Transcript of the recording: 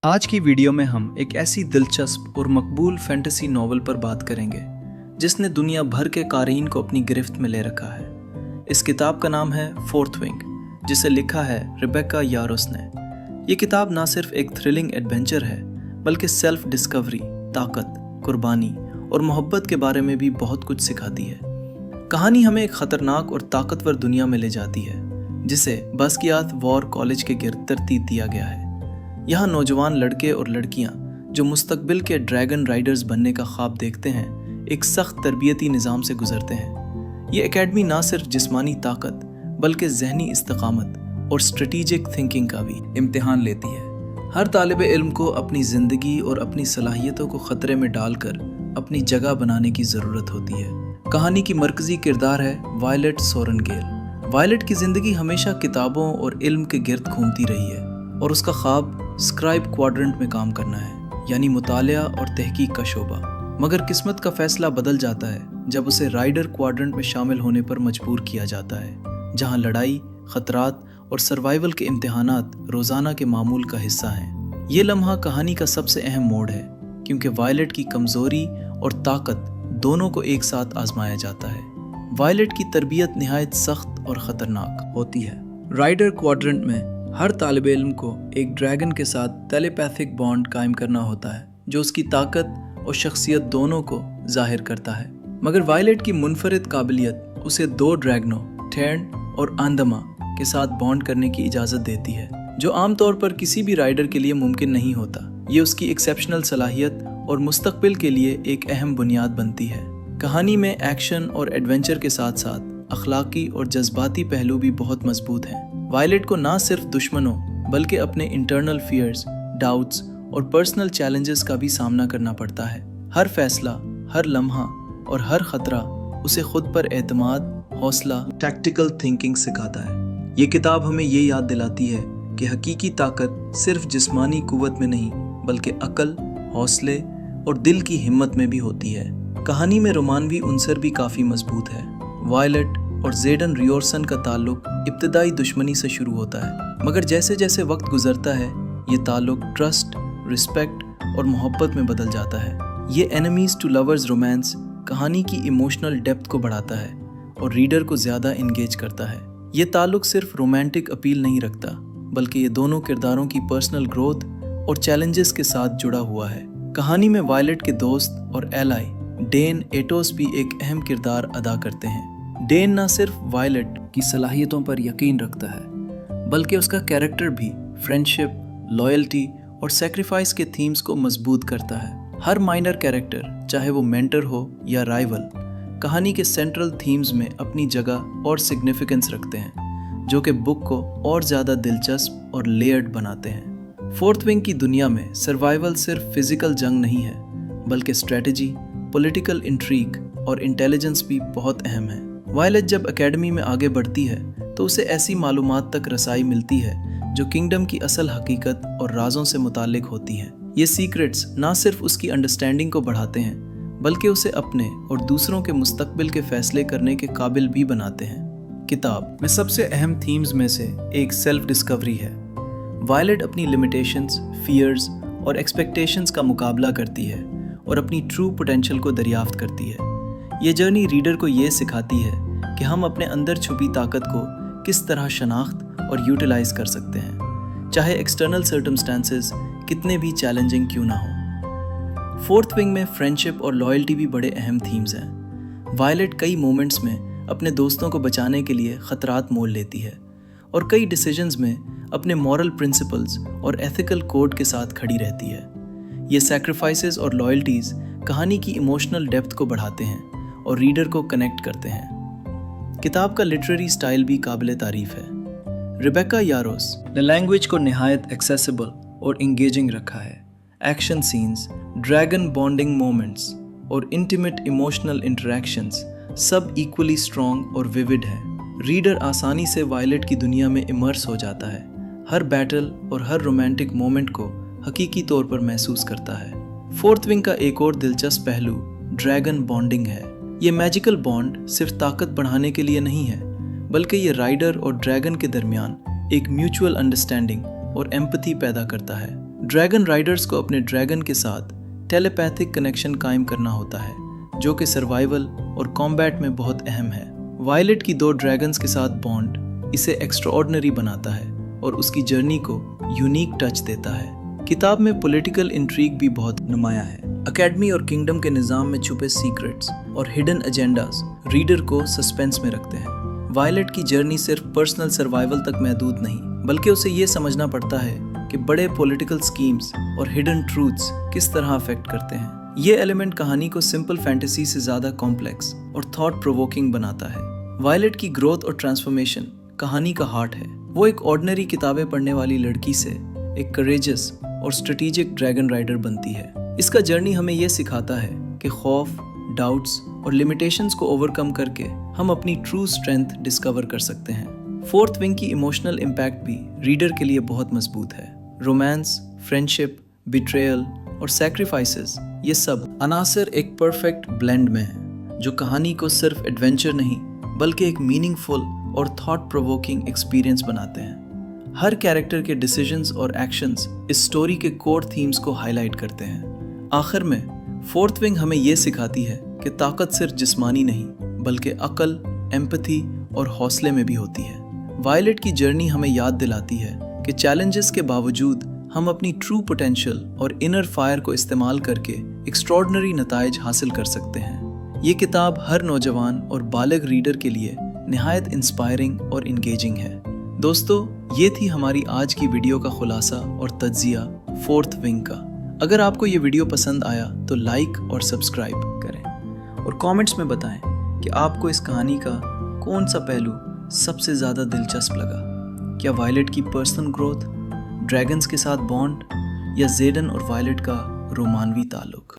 आज की वीडियो में हम एक ऐसी दिलचस्प और मकबूल फैंटेसी नॉवल पर बात करेंगे जिसने दुनिया भर के क़ारीन को अपनी गिरफ्त में ले रखा है। इस किताब का नाम है फोर्थ विंग, जिसे लिखा है रेबेका यारोस ने। ये किताब ना सिर्फ एक थ्रिलिंग एडवेंचर है बल्कि सेल्फ डिस्कवरी, ताकत, कुर्बानी और मोहब्बत के बारे में भी बहुत कुछ सिखाती है। कहानी हमें एक ख़तरनाक और ताकतवर दुनिया में ले जाती है जिसे बास्कियात वॉर कॉलेज के गिर्द तरतीब दिया गया है। यहाँ नौजवान लड़के और लड़कियाँ जो मुस्तकबिल के ड्रैगन राइडर्स बनने का ख्वाब देखते हैं, एक सख्त तरबियती निज़ाम से गुजरते हैं। ये एकेडमी ना सिर्फ जिस्मानी ताकत बल्कि ज़हनी इस्तकामत और स्ट्रेटेजिक थिंकिंग का भी इम्तिहान लेती है। हर तालिब इल्म को अपनी ज़िंदगी और अपनी सलाहियतों को ख़तरे में डालकर अपनी जगह बनाने की ज़रूरत होती है। कहानी की मरकज़ी किरदार है वायलेट सोरेनगेल। वायलेट की ज़िंदगी हमेशा किताबों और इल्म के गिर्द घूमती रही है और उसका ख्वाब स्क्राइब क्वाड्रेंट में काम करना है, यानी मुतालिया और तहकीक का शोबा। मगर किस्मत का फैसला बदल जाता है जब उसे राइडर क्वाड्रेंट में शामिल होने पर मजबूर किया जाता है, जहां लड़ाई, खतरात और सर्वाइवल के इम्तिहानात रोज़ाना के मामूल का हिस्सा हैं। ये लम्हा कहानी का सबसे अहम मोड़ है क्योंकि वायलेट की कमज़ोरी और ताकत दोनों को एक साथ आजमाया जाता है। वायलेट की तरबियत निहायत सख्त और ख़तरनाक होती है। राइडर क्वाड्रेंट में हर तालिब इल्म को एक ड्रैगन के साथ टेलीपैथिक बॉन्ड कायम करना होता है जो उसकी ताकत और शख्सियत दोनों को जाहिर करता है। मगर वायलेट की मुनफरिद काबिलियत उसे दो ड्रैगनों टर्न और आंदमा के साथ बॉन्ड करने की इजाज़त देती है, जो आमतौर पर किसी भी राइडर के लिए मुमकिन नहीं होता। ये उसकी एक्सेप्शनल सलाहियत और मुस्तकबिल के लिए एक अहम बुनियाद बनती है। कहानी में एक्शन और एडवेंचर के साथ साथ अखलाकी और जज्बाती पहलू भी बहुत मजबूत हैं। वायलेट को ना सिर्फ दुश्मनों बल्कि अपने इंटरनल फियर्स, डाउट्स और पर्सनल चैलेंजेस का भी सामना करना पड़ता है। हर फैसला, हर लम्हा और हर खतरा उसे खुद पर एतमाद, हौसला, टैक्टिकल थिंकिंग सिखाता है। ये किताब हमें ये याद दिलाती है कि हकीकी ताकत सिर्फ जिस्मानी कुव्वत में नहीं बल्कि अकल, हौसले और दिल की हिम्मत में भी होती है। कहानी में रोमानवी उनसर भी काफ़ी मजबूत है। वायलेट और ज़ेडन रियोर्सन का ताल्लुक इब्तदाई दुश्मनी से शुरू होता है, मगर जैसे जैसे वक्त गुजरता है ये ताल्लुक ट्रस्ट, रिस्पेक्ट और मोहब्बत में बदल जाता है। ये एनिमीज़ टू लवर्स रोमांस कहानी की इमोशनल डेप्थ को बढ़ाता है और रीडर को ज़्यादा इंगेज करता है। ये ताल्लुक सिर्फ रोमांटिक अपील नहीं रखता बल्कि ये दोनों किरदारों की पर्सनल ग्रोथ और चैलेंजेस के साथ जुड़ा हुआ है। कहानी में वायलेट के दोस्त और एलाई डेन एटोस भी एक अहम किरदार अदा करते हैं। डेन न सिर्फ वायलेट की सलाहियतों पर यकीन रखता है बल्कि उसका कैरेक्टर भी फ्रेंडशिप, लॉयल्टी और सेक्रीफाइस के थीम्स को मजबूत करता है। हर माइनर कैरेक्टर, चाहे वो मेंटर हो या राइवल, कहानी के सेंट्रल थीम्स में अपनी जगह और सिग्निफिकेंस रखते हैं, जो कि बुक को और ज़्यादा दिलचस्प और लेयर्ड बनाते हैं। फोर्थ विंग की दुनिया में सर्वाइवल सिर्फ फिजिकल जंग नहीं है बल्कि स्ट्रेटजी, पॉलिटिकल इंट्रीग और इंटेलिजेंस भी बहुत अहम है। वायलेट जब एकेडमी में आगे बढ़ती है तो उसे ऐसी मालूमात तक रसाई मिलती है जो किंगडम की असल हकीकत और राजों से मुताल्लिक होती हैं। ये सीक्रेट्स ना सिर्फ उसकी अंडरस्टैंडिंग को बढ़ाते हैं बल्कि उसे अपने और दूसरों के मुस्तकबिल के फैसले करने के काबिल भी बनाते हैं। किताब में सबसे अहम थीम्स में से एक सेल्फ डिस्कवरी है। वायलेट अपनी लिमिटेशंस, फियर्स और एक्सपेक्टेशंस का मुकाबला करती है और अपनी ट्रू पोटेंशियल को दरियाफ्त करती है। ये जर्नी रीडर को ये सिखाती है कि हम अपने अंदर छुपी ताकत को किस तरह शनाख्त और यूटिलाइज कर सकते हैं, चाहे एक्सटर्नल सर्कमस्टेंसेस कितने भी चैलेंजिंग क्यों ना हो। फोर्थ विंग में फ्रेंडशिप और लॉयल्टी भी बड़े अहम थीम्स हैं। वायलेट कई मोमेंट्स में अपने दोस्तों को बचाने के लिए ख़तरात मोल लेती है और कई डिसीजंस में अपने मॉरल प्रिंसिपल्स और एथिकल कोड के साथ खड़ी रहती है। ये सैक्रिफाइसेस और लॉयल्टीज़ कहानी की इमोशनल डेप्थ को बढ़ाते हैं और रीडर को कनेक्ट करते हैं। किताब का लिटरेरी स्टाइल भी काबिल तारीफ है। रेबेका यारोस ने लैंग्वेज को निहायत एक्सेसिबल और इंगेजिंग रखा है। Action scenes, dragon bonding moments और इंटीमेट इमोशनल इंटरेक्शंस सब इक्वली स्ट्रॉन्ग और विविड है। रीडर आसानी से वायलेट की दुनिया में इमर्स हो जाता है, हर बैटल और हर रोमांटिक मोमेंट को हकीकी तौर पर महसूस करता है। फोर्थ विंग का एक और दिलचस्प पहलू ड्रैगन बॉन्डिंग है। ये मैजिकल बॉन्ड सिर्फ ताकत बढ़ाने के लिए नहीं है बल्कि ये राइडर और ड्रैगन के दरमियान एक म्यूचुअल अंडरस्टैंडिंग और एम्पैथी पैदा करता है। ड्रैगन राइडर्स को अपने ड्रैगन के साथ टेलीपैथिक कनेक्शन कायम करना होता है, जो कि सर्वाइवल और कॉम्बैट में बहुत अहम है। वायलेट की 2 ड्रैगन्स के साथ बॉन्ड इसे एक्स्ट्राऑर्डिनरी बनाता है और उसकी जर्नी को यूनिक टच देता है। किताब में पॉलिटिकल इंट्रीग भी बहुत नुमाया है। अकेडमी और किंगडम के निज़ाम में छुपे सीक्रेट्स और हिडन एजेंडाज रीडर को सस्पेंस में रखते हैं। वायलेट की जर्नी सिर्फ पर्सनल सर्वाइवल तक महदूद नहीं, बल्कि उसे ये समझना पड़ता है कि बड़े पॉलिटिकल स्कीम्स और हिडन ट्रूथ्स किस तरह अफेक्ट करते हैं। ये एलिमेंट कहानी को सिंपल फैंटेसी से ज़्यादा कॉम्प्लेक्स और थॉट प्रोवोकिंग बनाता है। वायलेट की ग्रोथ और ट्रांसफॉर्मेशन कहानी का हार्ट है। वो एक ऑर्डिनरी किताबें पढ़ने वाली लड़की से एक करेजियस और स्ट्रेटेजिक ड्रैगन राइडर बनती है। इसका जर्नी हमें यह सिखाता है कि खौफ, डाउट्स और लिमिटेशंस को ओवरकम करके हम अपनी ट्रू स्ट्रेंथ डिस्कवर कर सकते हैं। फोर्थ विंग की इमोशनल इम्पैक्ट भी रीडर के लिए बहुत मजबूत है। रोमांस, फ्रेंडशिप, बिट्रेयल और सैक्रिफाइसेस, ये सब अनासर एक परफेक्ट ब्लेंड में है, जो कहानी को सिर्फ एडवेंचर नहीं बल्कि एक मीनिंगफुल और थॉट प्रोवोकिंग एक्सपीरियंस बनाते हैं। हर कैरेक्टर के डिसीजंस और एक्शंस इस स्टोरी के कोर थीम्स को हाईलाइट करते हैं। आखिर में फोर्थ विंग हमें यह सिखाती है कि ताकत सिर्फ जिस्मानी नहीं बल्कि अक्ल, एम्पैथी और हौसले में भी होती है। वायलेट की जर्नी हमें याद दिलाती है कि चैलेंजेस के बावजूद हम अपनी ट्रू पोटेंशियल और इनर फायर को इस्तेमाल करके एक्स्ट्रॉर्डिनरी नताइज हासिल कर सकते हैं। ये किताब हर नौजवान और बालिग रीडर के लिए निहायत इंस्पायरिंग और इंगेजिंग है। दोस्तों, ये थी हमारी आज की वीडियो का खुलासा और तज्जिया फोर्थ विंग का। अगर आपको ये वीडियो पसंद आया तो लाइक और सब्सक्राइब करें और कमेंट्स में बताएं कि आपको इस कहानी का कौन सा पहलू सबसे ज़्यादा दिलचस्प लगा। क्या वायलेट की पर्सनल ग्रोथ, ड्रैगन्स के साथ बॉन्ड, या ज़ेडन और वायलेट का रोमानवी ताल्लुक।